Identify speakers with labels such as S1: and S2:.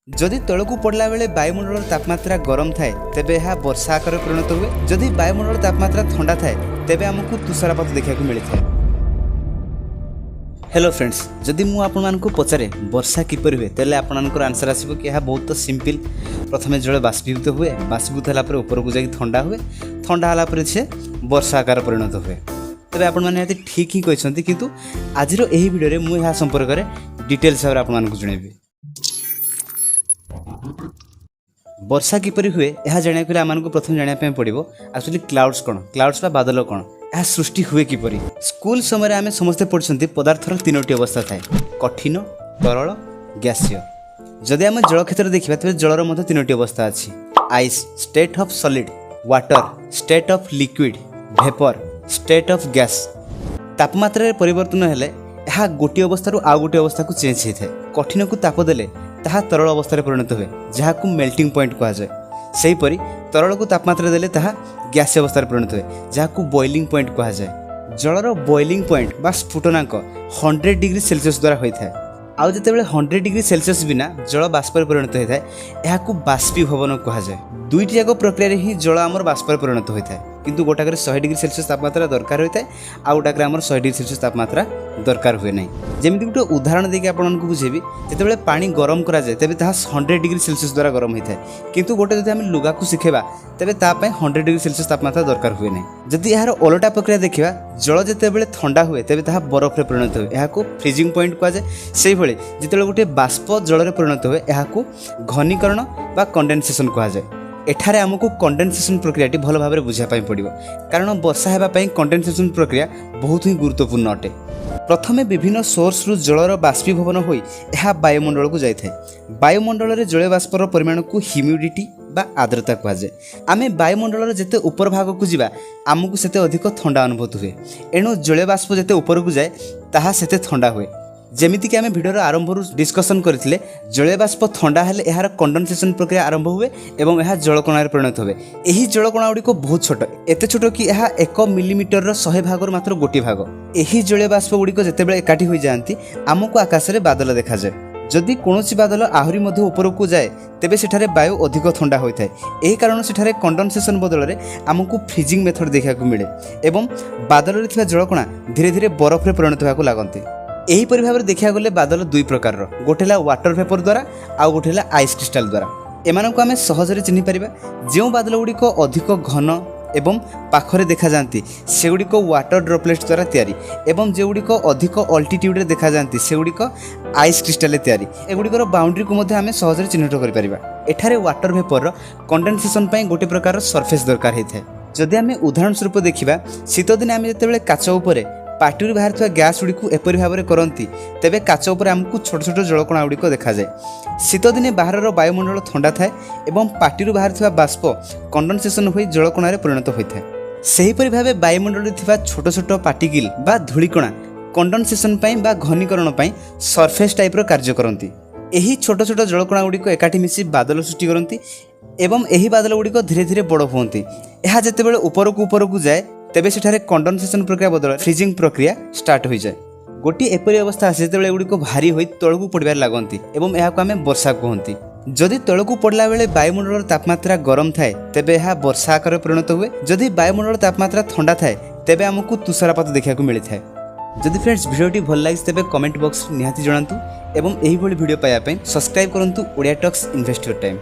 S1: जदि तलकू पड़ला बेले वायुमंडल तापमात्रा गरम थाए तेबे यह वर्षा आकार परिणत हुए। जदि वायुमंडल तापमात्रा ठंडा थाए तेबे आमको तुषारपात देखा मिलता है। हेलो फ्रेंड्स, जदि मु आपको पचारे वर्षा किपर हुए तेल आपनकर आंसर आसो कि यह बहुत सिंपल। प्रथम जल बाष्पीभूत हुए, बाष्पीभूत होगापर उपरकू जा ठंडा हुए, ठंडा होगापर से वर्षा आकार परिणत हुए। तेज आपने ठीक ही कहते, किंतु आज यही वीडियो में मुझे संपर्क में डिटेल्स भाव आपको जनइबी। वर्षा किपरि हुए यह जाना आमको प्रथम जानापी पड़ो एक्चुअली क्लाउड्स कौन, क्लाउड्स बा बादल कौन, यह सृष्टि हुए किपरि। स्कूल समय आम समस्ते पढ़ते पदार्थर तीनोटी अवस्था थाए, कठिन, तरल, गैसीय। जदि आम जल क्षेत्र देखा तेज जलर मध्य तीनोटी अवस्था अच्छी। Ice state of solid, water state of liquid, vapour state of gas. तापमात्रा परिवर्तन हेले यह गोटे अवस्था आउ गोटे अवस्था को चेंज होता है। कठिन को ताप देले ताहा तरल अवस्था परिणत हुए, जहाँ को मेल्टिंग पॉइंट कहुए। सेहीपरि तरल को तापमात्रा देले ताहा गैस अवस्था परिणत हुए, जहाँ को बॉइलिंग पॉइंट कहुए। जलर बॉइलिंग पॉइंट बा स्फुटनांक 100 डिग्री सेल्सियस द्वारा होता है। आउ जितेबाला 100 डिग्री सेल्सियस बिना जल बाष्प परिणत होता है, यह बाष्पीभवन कहुए। दुईटी जाक प्रक्रिया ही जल आमर बाष्प परिणत होता है, किंतु गोटाक 100 डिग्री सेल्सियस तापमात्रा दरकार होता है, आउ गोटाक 100 डिग्री सेल्सियस तापमात्रा दरकार हुए ना। जमी गोटे उदाहरण देके आपको बुझेबी, जितेबाला पानी गरम कराए तेज ताहा 100 डिग्री सेल्सियस द्वारा गरम होता है, किंतु गोटे जब आम लुगा को शिखेबा तेज ताप 100 डिग्री सेल्सियस तापमात्रा दरकार हुए ना। जदि यार ओलटा प्रक्रिया देखा, जल जितेबाला ठंडा हुए तेज ताहा बरफ में परिणत हुए, यह फ्रीजिंग पॉइंट कहुए। से भाई जितेबाला गोटे बाष्प जल में परिणत हुए, यह घनीकरण बा कंडेनसेशन कहुए। एठारे आमको कंडेनसेशन प्रक्रियाटी भल भाव में बुझापी पड़ो, कारण वर्षा होगापी कंडेनसेशन प्रक्रिया बहुत ही गुरुत्वपूर्ण अटे। प्रथमे विभिन्न सोर्स रु जलर बाष्पीभवन होई यह वायुमंडल को जाए। वायुमंडल में जल बाष्पर परिमाण को ह्यूमिडिटी बा आर्द्रता कहुए। आम वायुमंडल जिते ऊपर भाग को जावा आमको सेते अधिक ठंडा अनुभूत हुए, एणु जल बाष्प जिते ऊपर को जाए ताहा सेते ठंडा हुए। जमीक आम भिडर आरंभ डिस्कसन करते, जल बाष्प ठंडा हेले यार कंडेनसेशन प्रक्रिया आरंभ हुए और यह जलकणार परिणत हुए। यही जलकणा गुड़िक बहुत छोट, एत छोट कि यह 1 मिलीमीटर 100 भाग मात्र गोटे भाग। यही जल बाष्प गुड़िक जितेबाला एकाठी हो जाती आमको आकाश में बादल देखा जाए। जदि कौन बादल आहरी मध्य ऊपर को जाए तेबे सेठारे वायु अधिक ठंडा होता है। यही कारण सेठारे कंडेनसेशन बदल में आमको फ्रीजिंग मेथड देखा मिले एवं बादल में जलकणा धीरे धीरे बरफ में परिणत होगा लगती। यहीपरि भाव में देखा गले बादल दुई प्रकार, गोटे वाटर वेपर द्वारा आउ गोटे आइस क्रिस्टाल द्वारा। एमानक आम सहजरे चिन्ह पारिबा। जो बादल गुड़िक अधिक घन एवं पाखरे देखा जाती से गुड़िक वाटर ड्रॉपलेट्स द्वारा तैयारी, एवं जो गुड़िक अधिक अल्टीट्यूड रे देखा जाती से गुड़िक आइस क्रिस्टाल तैयारी। एगुड़िकर बाउंड्री को आम सहजरे चिन्हट कर। एठारे वाटर वेपर कंडेनसेशन गोटे प्रकार सरफेस दरकार होता है। जदि आम उदाहरण स्वरूप देखा, शीत दिन आम जिते काच उपर पार्टी बाहर गैस गुड़ी को एपरी भाव में करती तेरे काच उपर आमको छोट छोट जलकणा गुड़िक देखा जाए। शीत दिने बाहर वायुमंडल ठंडा थाए और पार्टी बाहर बाष्प कंडेनसेशन हो जलकणा परिणत होता है। सेहीपरि भाव वायुमंडल छोट छोट पार्टिकल बा धूलिकणा कंडेनसेशन बा घनीकरण सरफेस टाइप कार्य करती। यही छोट छोट जलकणा गुड़िक एकाठी मिसी बादल सृष्टि करती एवं यही बादल गुड़िक धीरे धीरे बड़ होती। यह जितेबाला ऊपर को जाए तेबे सेठारे कंडेनसेशन प्रक्रिया बदल फ्रीजिंग प्रक्रिया स्टार्ट हो जाए। गोटे एपरी अवस्था आसे जेतेबेले एगुड़िक भारी होई तळकू पड़बार लागंती एवं एहाको आमे वर्षा कहंती। जदि तळकू पड़ला बेले वायुमंडल तापमात्रा गरम थाए तेबे एहा वर्षा आकार परिणत हुए। जदि वायुमंडल तापमात्रा ठंडा थाए तेबे आमको तुषारपात देखा मिलता है। जदि फ्रेंड्स वीडियोटी भल लगे तेबे कमेंट बॉक्स निहाती जणांतु एवं एही भली वीडियो पाया पई सब्सक्राइब करंतु Odia talks invest your time.